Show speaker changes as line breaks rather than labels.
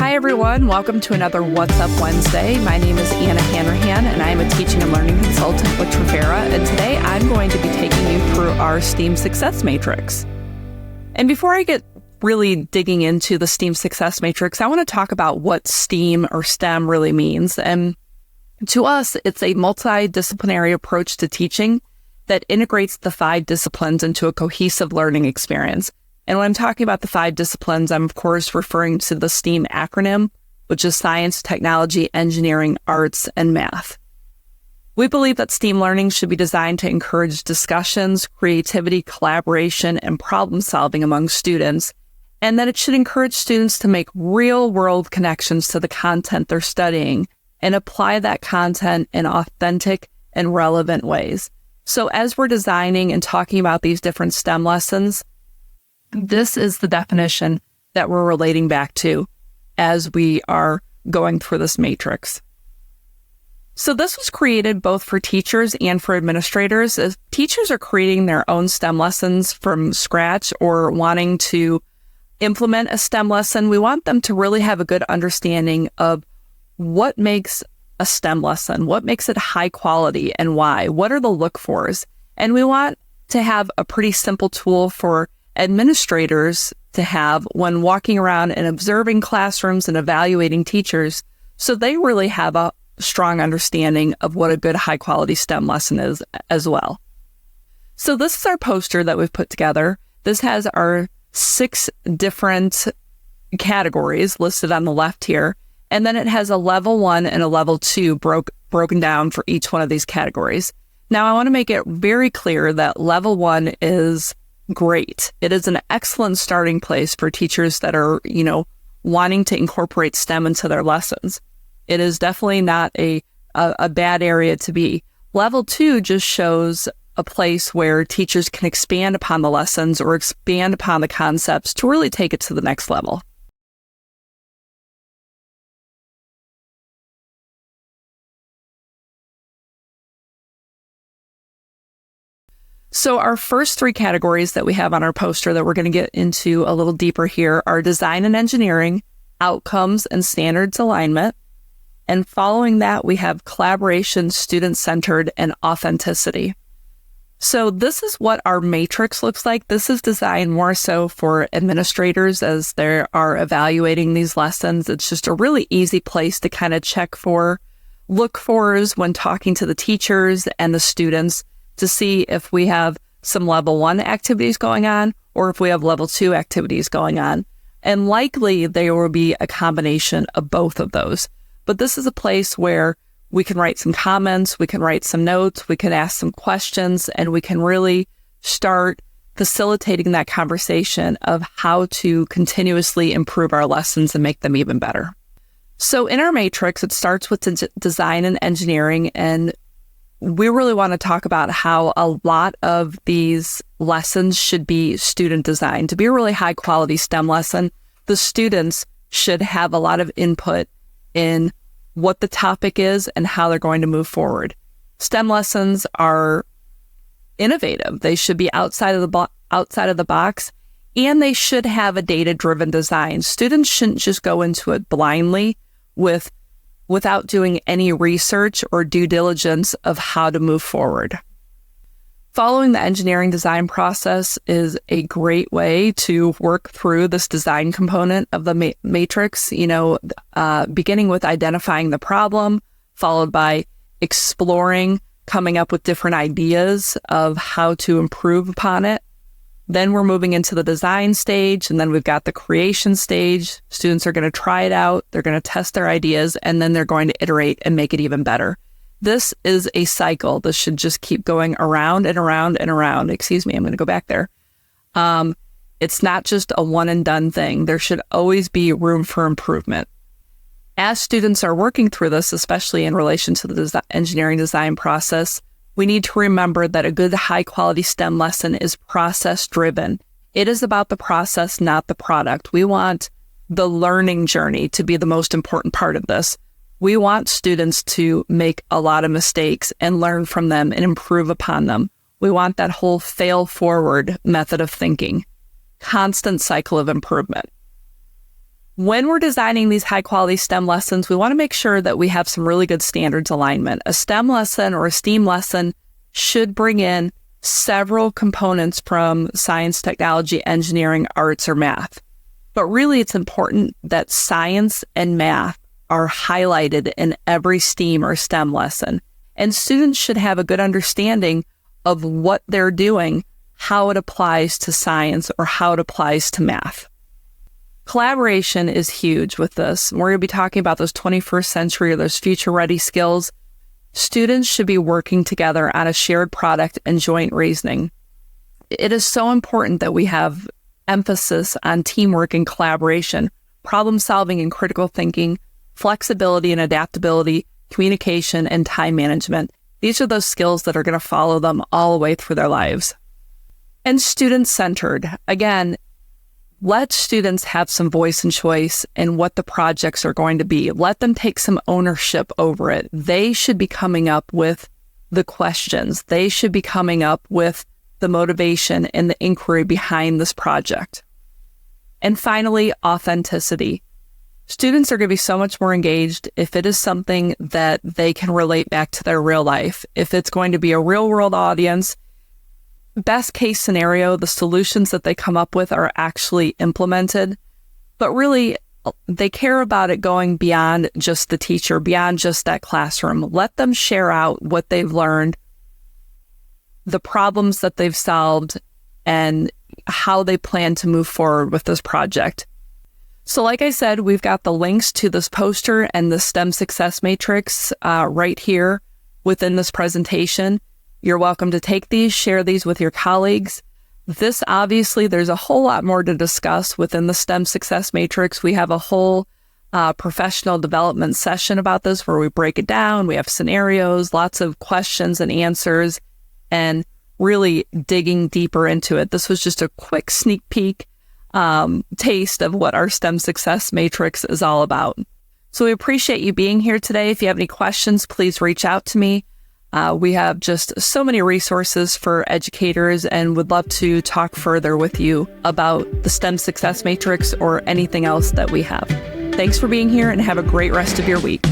Hi, everyone. Welcome to another What's Up Wednesday. My name is Anna Hanrahan, and I am a teaching and learning consultant with Trafera. And today I'm going to be taking you through our STEAM Success Matrix. And before I get really digging into the STEAM Success Matrix, I want to talk about what STEAM or STEM really means. And to us, it's a multidisciplinary approach to teaching that integrates the 5 disciplines into a cohesive learning experience. And when I'm talking about the 5 disciplines, I'm of course referring to the STEAM acronym, which is science, technology, engineering, arts, and math. We believe that STEAM learning should be designed to encourage discussions, creativity, collaboration, and problem solving among students, and that it should encourage students to make real-world connections to the content they're studying and apply that content in authentic and relevant ways. So as we're designing and talking about these different STEM lessons, this is the definition that we're relating back to as we are going through this matrix. So this was created both for teachers and for administrators. As teachers are creating their own STEM lessons from scratch or wanting to implement a STEM lesson, we want them to really have a good understanding of what makes a STEM lesson, what makes it high quality and why, what are the look-fors. And we want to have a pretty simple tool for administrators to have when walking around and observing classrooms and evaluating teachers, so they really have a strong understanding of what a good high-quality STEM lesson is as well. So this is our poster that we've put together. This has our 6 different categories listed on the left here, and then it has a level 1 and a level 2 broken down for each one of these categories. Now, I want to make it very clear that level 1 is great. It is an excellent starting place for teachers that are, wanting to incorporate STEM into their lessons. It is definitely not a bad area to be. Level 2 just shows a place where teachers can expand upon the lessons or expand upon the concepts to really take it to the next level. So our first 3 categories that we have on our poster that we're going to get into a little deeper here are design and engineering, outcomes and standards alignment. And following that, we have collaboration, student-centered, and authenticity. So this is what our matrix looks like. This is designed more so for administrators as they are evaluating these lessons. It's just a really easy place to kind of check for look-fors when talking to the teachers and the students to see if we have some level 1 activities going on or if we have level 2 activities going on. And likely there will be a combination of both of those. But this is a place where we can write some comments, we can write some notes, we can ask some questions, and we can really start facilitating that conversation of how to continuously improve our lessons and make them even better. So in our matrix, it starts with design and engineering, and we really want to talk about how a lot of these lessons should be student designed. To be a really high quality STEM lesson, the students should have a lot of input in what the topic is and how they're going to move forward. STEM lessons are innovative. They should be outside of the box, and they should have a data-driven design. Students shouldn't just go into it blindly without doing any research or due diligence of how to move forward. Following the engineering design process is a great way to work through this design component of the matrix, beginning with identifying the problem, followed by exploring, coming up with different ideas of how to improve upon it. Then we're moving into the design stage, and then we've got the creation stage. Students are going to try it out, they're going to test their ideas, and then they're going to iterate and make it even better. This is a cycle. This should just keep going around and around and around. Excuse me, I'm going to go back there. It's not just a one and done thing. There should always be room for improvement. As students are working through this, especially in relation to the engineering design process, we need to remember that a good high-quality STEM lesson is process-driven. It is about the process, not the product. We want the learning journey to be the most important part of this. We want students to make a lot of mistakes and learn from them and improve upon them. We want that whole fail-forward method of thinking, constant cycle of improvement. When we're designing these high quality STEM lessons, we want to make sure that we have some really good standards alignment. A STEM lesson or a STEAM lesson should bring in several components from science, technology, engineering, arts, or math. But really, it's important that science and math are highlighted in every STEAM or STEM lesson. And students should have a good understanding of what they're doing, how it applies to science or how it applies to math. Collaboration is huge with this. We're going to be talking about those 21st century or those future-ready skills. Students should be working together on a shared product and joint reasoning. It is so important that we have emphasis on teamwork and collaboration, problem solving and critical thinking, flexibility and adaptability, communication, and time management. These are those skills that are going to follow them all the way through their lives. And student-centered. Again, let students have some voice and choice in what the projects are going to be. Let them take some ownership over it. They should be coming up with the questions. They should be coming up with the motivation and the inquiry behind this project. And finally, authenticity. Students are going to be so much more engaged if it is something that they can relate back to their real life. If it's going to be a real world audience, best case scenario, the solutions that they come up with are actually implemented, but really they care about it going beyond just the teacher, beyond just that classroom. Let them share out what they've learned, the problems that they've solved, and how they plan to move forward with this project. So like I said, we've got the links to this poster and the STEM Success Matrix right here within this presentation. You're welcome to take these, share these with your colleagues. This obviously, there's a whole lot more to discuss within the STEM Success Matrix. We have a whole professional development session about this where we break it down. We have scenarios, lots of questions and answers, and really digging deeper into it. This was just a quick sneak peek taste of what our STEM Success Matrix is all about. So we appreciate you being here today. If you have any questions, please reach out to me. We have just so many resources for educators and would love to talk further with you about the STEM Success Matrix or anything else that we have. Thanks for being here and have a great rest of your week.